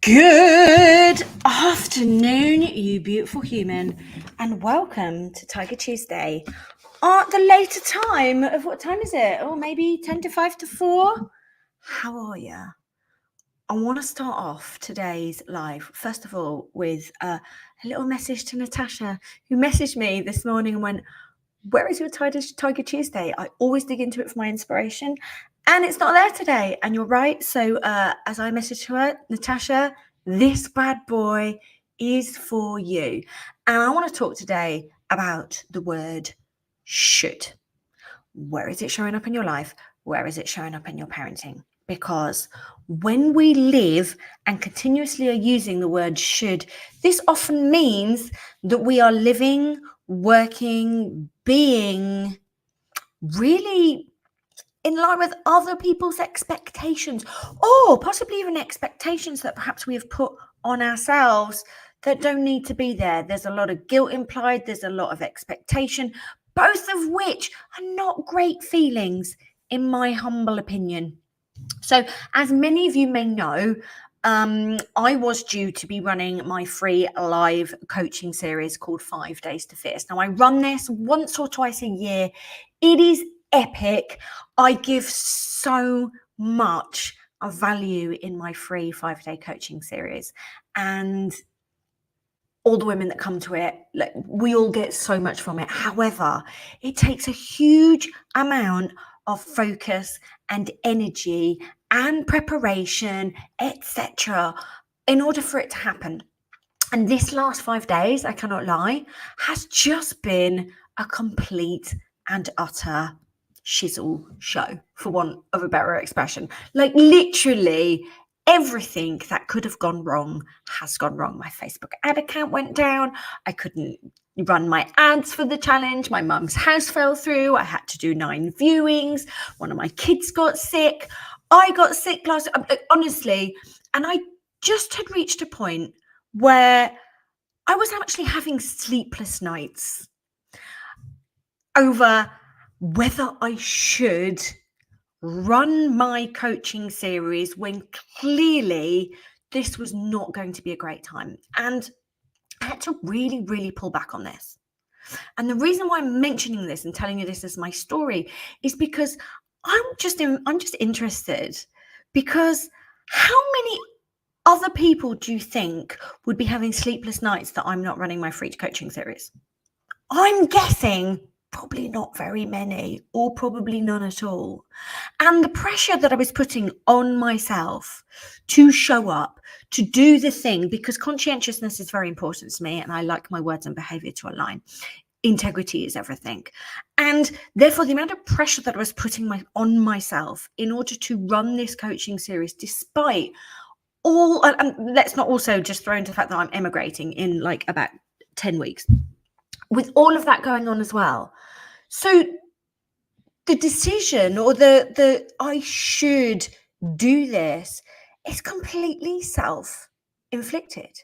Good afternoon, you beautiful human, and welcome to Tiger Tuesday at the later time of what time is it? Oh, maybe 10 to 5 to 4. How are you? I want to start off today's live, first of all, with a little message to Natasha, who messaged me this morning and went, "Where is your Tiger Tuesday? I always dig into it for my inspiration, and it's not there today." And you're right. So as I messaged her, Natasha, this bad boy is for you. And I want to talk today about the word should. Where is it showing up in your life? Where is it showing up in your parenting? Because when we live and continuously are using the word should, this often means that we are living, working, being really in line with other people's expectations, or possibly even expectations that perhaps we have put on ourselves that don't need to be there. There's a lot of guilt implied, there's a lot of expectation, both of which are not great feelings, in my humble opinion. So, as many of you may know, I was due to be running my free live coaching series called 5 Days to Fierce. Now, I run this once or twice a year. It is epic. I give so much of value in my free 5-day coaching series. And all the women that come to it, like, we all get so much from it. However, it takes a huge amount of focus and energy and preparation, etc., in order for it to happen. And this last 5 days, I cannot lie, has just been a complete and utter shizzle show, for want of a better expression. Like, literally everything that could have gone wrong has gone wrong. My Facebook ad account went down. I couldn't run my ads for the challenge. My mum's house fell through. I had to do 9 viewings. One of my kids got sick. I got sick honestly, and I just had reached a point where I was actually having sleepless nights over whether I should run my coaching series when clearly this was not going to be a great time. And I had to really, really pull back on this. And the reason why I'm mentioning this and telling you this as my story is because I'm just interested, because how many other people do you think would be having sleepless nights that I'm not running my free coaching series? I'm guessing probably not very many, or probably none at all. And the pressure that I was putting on myself to show up, to do the thing, because conscientiousness is very important to me and I like my words and behavior to align. Integrity is everything. And therefore, the amount of pressure that I was putting on myself in order to run this coaching series, despite all, and let's not also just throw into the fact that I'm emigrating in like about 10 weeks, with all of that going on as well. So the decision, or the I should do this, is completely self-inflicted.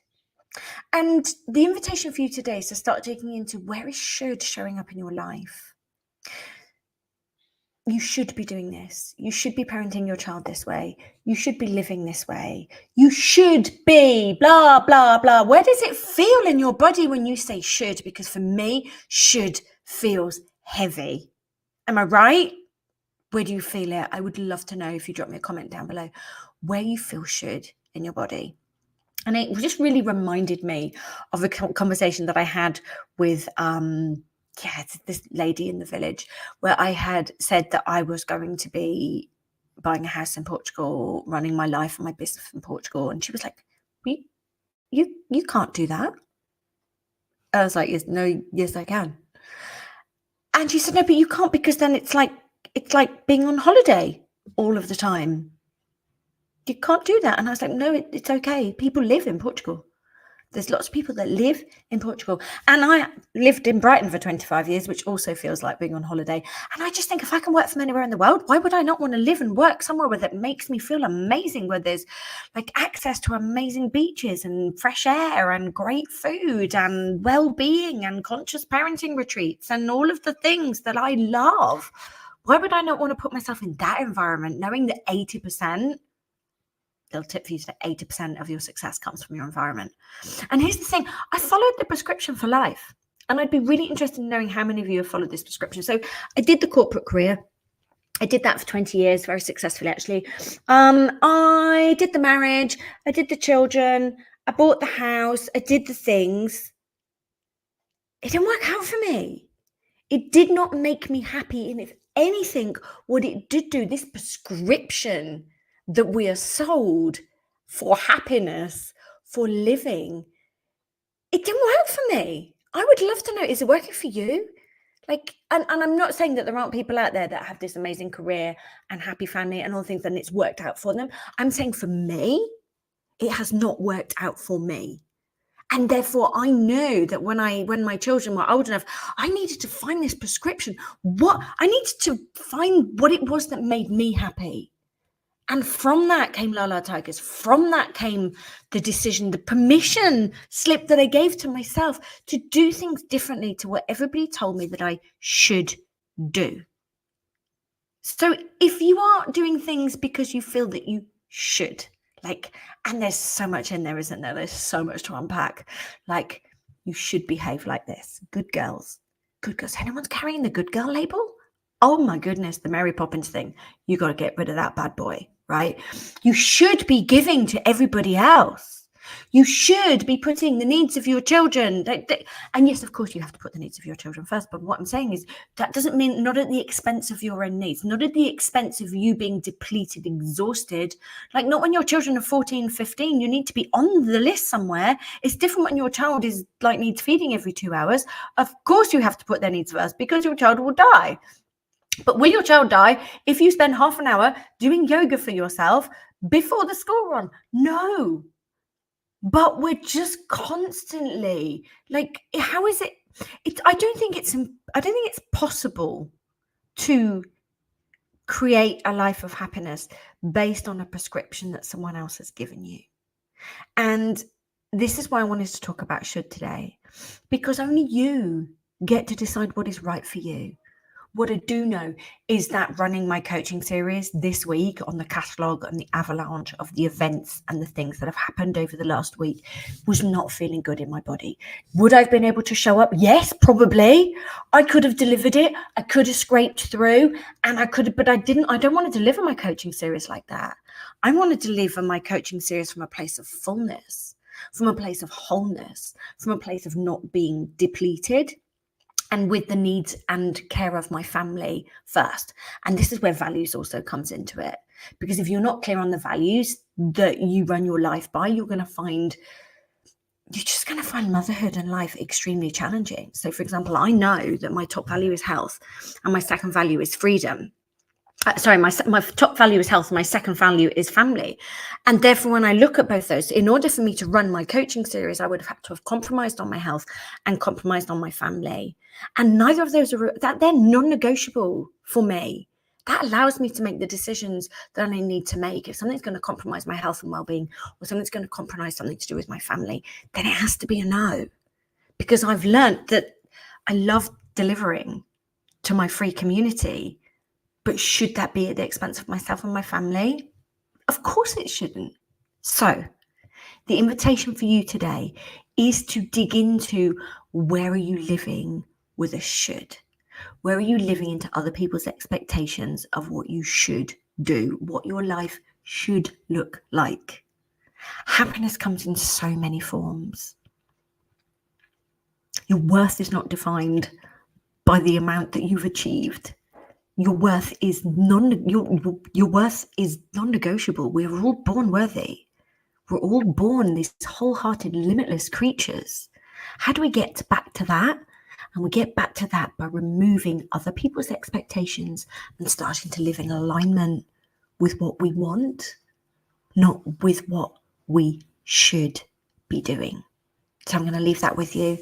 And the invitation for you today is to start digging into where is should showing up in your life. You should be doing this. You should be parenting your child this way. You should be living this way. You should be blah, blah, blah. Where does it feel in your body when you say should? Because for me, should feels heavy. Am I right? Where do you feel it? I would love to know if you drop me a comment down below where you feel should in your body. And it just really reminded me of a conversation that I had with this lady in the village, where I had said that I was going to be buying a house in Portugal, running my life and my business in Portugal. And she was like, you can't do that. I was like, yes, I can. And she said, no, but you can't, because then it's like being on holiday all of the time. You can't do that. And I was like, no, it's okay. People live in Portugal. There's lots of people that live in Portugal. And I lived in Brighton for 25 years, which also feels like being on holiday. And I just think, if I can work from anywhere in the world, why would I not want to live and work somewhere where that makes me feel amazing, where there's like access to amazing beaches and fresh air and great food and well-being and conscious parenting retreats and all of the things that I love? Why would I not want to put myself in that environment, knowing that 80% little tip for you today, 80% of your success comes from your environment. And here's the thing, I followed the prescription for life. And I'd be really interested in knowing how many of you have followed this prescription. So I did the corporate career. I did that for 20 years, very successfully, actually. I did the marriage. I did the children. I bought the house. I did the things. It didn't work out for me. It did not make me happy. And if anything, what it did do, this prescription that we are sold for happiness, for living, it didn't work for me. I would love to know, is it working for you? Like, and I'm not saying that there aren't people out there that have this amazing career and happy family and all things and it's worked out for them. I'm saying for me, it has not worked out for me. And therefore, I know that when my children were old enough, I needed to find this prescription. I needed to find what it was that made me happy. And from that came La La Tigers. From that came the decision, the permission slip that I gave to myself to do things differently to what everybody told me that I should do. So if you are doing things because you feel that you should, and there's so much in there, isn't there? There's so much to unpack. Like, you should behave like this. Good girls. Good girls. Anyone's carrying the good girl label? Oh my goodness, the Mary Poppins thing. You got to get rid of that bad boy, right? You should be giving to everybody else. You should be putting the needs of your children. And yes, of course, you have to put the needs of your children first. But what I'm saying is that doesn't mean not at the expense of your own needs, not at the expense of you being depleted, exhausted. Like, not when your children are 14, 15, you need to be on the list somewhere. It's different when your child is needs feeding every 2 hours. Of course, you have to put their needs first because your child will die. But will your child die if you spend half an hour doing yoga for yourself before the school run? No. But we're just constantly how is it? I don't think it's possible to create a life of happiness based on a prescription that someone else has given you. And this is why I wanted to talk about should today, because only you get to decide what is right for you. What I do know is that running my coaching series this week on the catalogue and the avalanche of the events and the things that have happened over the last week was not feeling good in my body. Would I have been able to show up? Yes, probably. I could have delivered it. I could have scraped through but I didn't. I don't want to deliver my coaching series like that. I want to deliver my coaching series from a place of fullness, from a place of wholeness, from a place of not being depleted, and with the needs and care of my family first. And this is where values also comes into it. Because if you're not clear on the values that you run your life by, you're just going to find motherhood and life extremely challenging. So, for example, I know that my top value is health and my second value is freedom. My top value is health. My second value is family. And therefore, when I look at both those, in order for me to run my coaching series, I would have had to have compromised on my health and compromised on my family. And neither of those they're non-negotiable for me. That allows me to make the decisions that I need to make. If something's going to compromise my health and well-being, or something's going to compromise something to do with my family, then it has to be a no. Because I've learned that I love delivering to my free community. But should that be at the expense of myself and my family? Of course it shouldn't. So the invitation for you today is to dig into, where are you living with a should? Where are you living into other people's expectations of what you should do, what your life should look like? Happiness comes in so many forms. Your worth is not defined by the amount that you've achieved. Your worth is your worth is non-negotiable. We're all born worthy. We're all born these wholehearted, limitless creatures. How do we get back to that? And we get back to that by removing other people's expectations and starting to live in alignment with what we want, not with what we should be doing. So I'm going to leave that with you.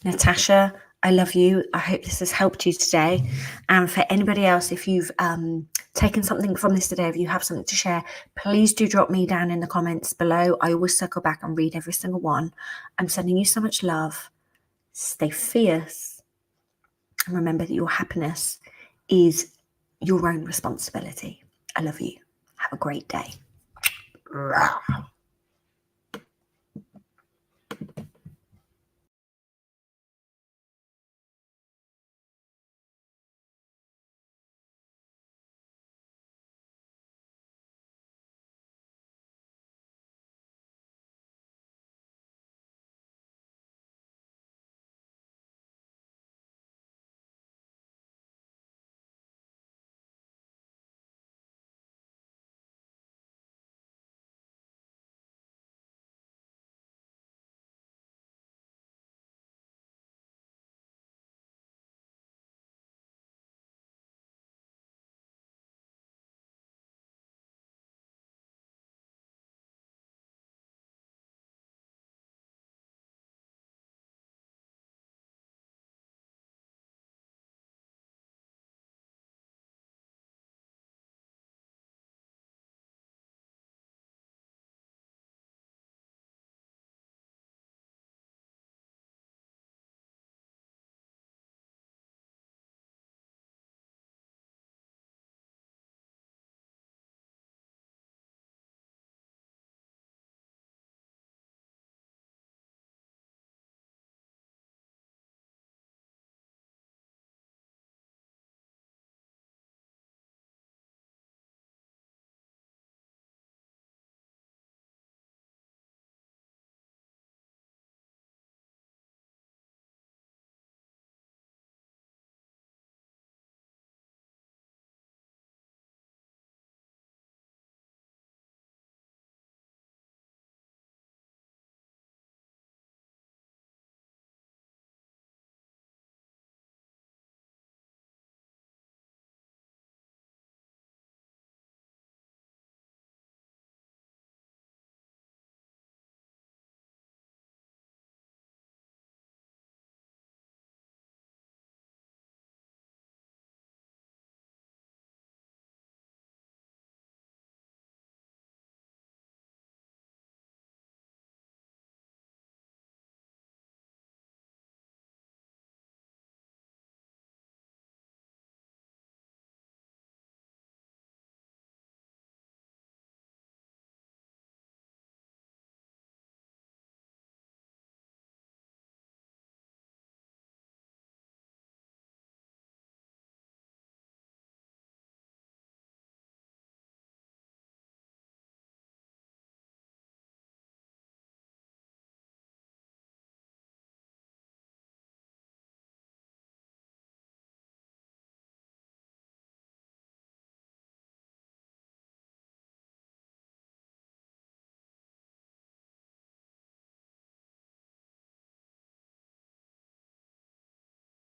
Natasha, I love you. I hope this has helped you today. And for anybody else, if you've taken something from this today, if you have something to share, please do drop me down in the comments below. I always circle back and read every single one. I'm sending you so much love. Stay fierce. And remember that your happiness is your own responsibility. I love you. Have a great day. Rah.